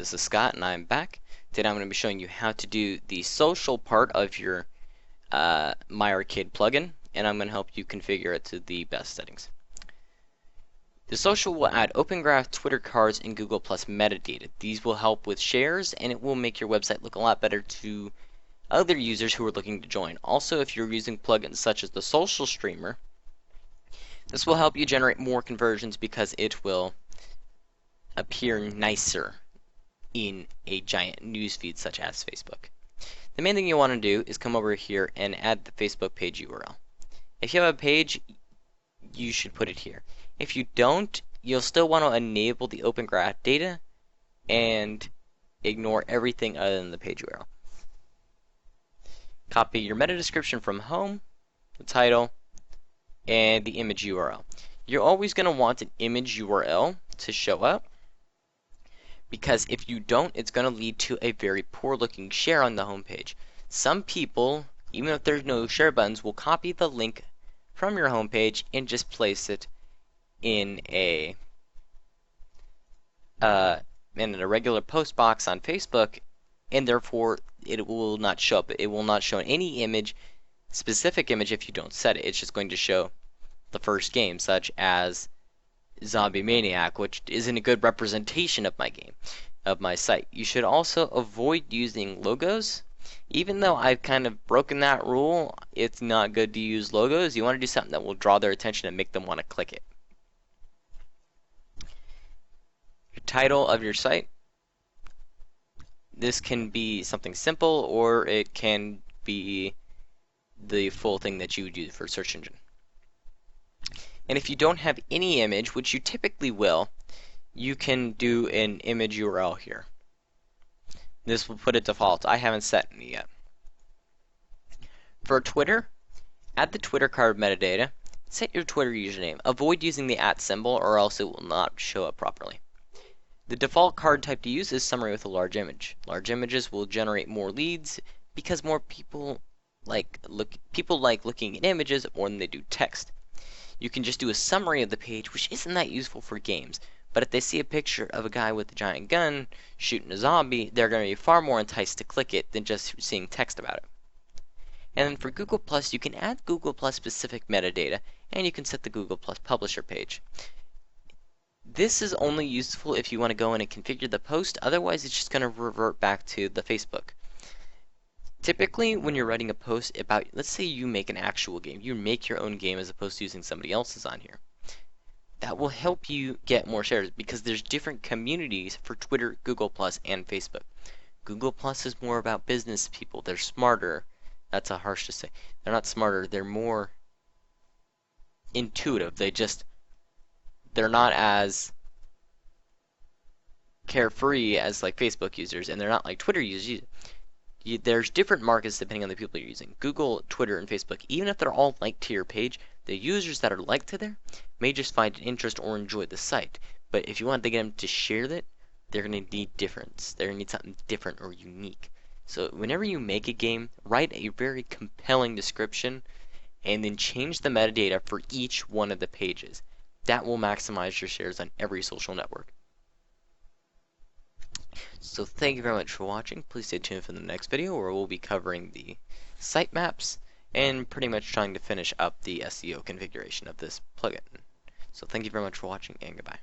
this is Scott and I'm back. Today I'm going to be showing you how to do the social part of your MyArcade plugin, and I'm going to help you configure it to the best settings. The social will add Open Graph, Twitter cards, and Google Plus metadata. These will help with shares, and it will make your website look a lot better to other users who are looking to join. Also, if you're using plugins such as the Social Streamer, this will help you generate more conversions because it will appear nicer in a giant newsfeed such as Facebook. The main thing you want to do is come over here and add the Facebook page URL. If you have a page, you should put it here. If you don't, you'll still want to enable the Open Graph data and ignore everything other than the page URL. Copy your meta description from home, the title, and the image URL. You're always going to want an image URL to show up, because if you don't, it's going to lead to a very poor looking share on the home page. Some people, even if there's no share buttons, will copy the link from your home page and just place it in a regular post box on Facebook, and therefore it will not show up. It will not show any image, specific image, if you don't set it. It's just going to show the first game, such as Zombie Maniac, which isn't a good representation of my game, of my site. You should also avoid using logos. Even though I've kind of broken that rule, it's not good to use logos. You want to do something that will draw their attention and make them want to click it. Your title of your site. This can be something simple, or it can be the full thing that you would use for search engine. And if you don't have any image, which you typically will, you can do an image URL here. This will put it default. I haven't set any yet. For Twitter, add the Twitter card metadata. Set your Twitter username. Avoid using the @ symbol or else it will not show up properly. The default card type to use is summary with a large image. Large images will generate more leads because more people like looking at images more than they do text. You can just do a summary of the page, which isn't that useful for games. But if they see a picture of a guy with a giant gun shooting a zombie, they're going to be far more enticed to click it than just seeing text about it. And then for Google Plus, you can add Google Plus specific metadata, and you can set the Google Plus publisher page. This is only useful if you want to go in and configure the post. Otherwise, it's just going to revert back to the Facebook. Typically, when you're writing a post about, let's say you make an actual game, you make your own game as opposed to using somebody else's on here. That will help you get more shares because there's different communities for Twitter, Google+, and Facebook. Google+ is more about business people. They're smarter. That's harsh to say. They're not smarter. They're more intuitive. They're not as carefree as like Facebook users, and they're not like Twitter users. There's different markets depending on the people you're using. Google, Twitter, and Facebook, even if they're all linked to your page, the users that are linked to there may just find an interest or enjoy the site. But if you want to get them to share it, they're going to need difference. They're going to need something different or unique. So whenever you make a game, write a very compelling description and then change the metadata for each one of the pages. That will maximize your shares on every social network. So thank you very much for watching. Please stay tuned for the next video where we'll be covering the site maps and pretty much trying to finish up the SEO configuration of this plugin. So thank you very much for watching and goodbye.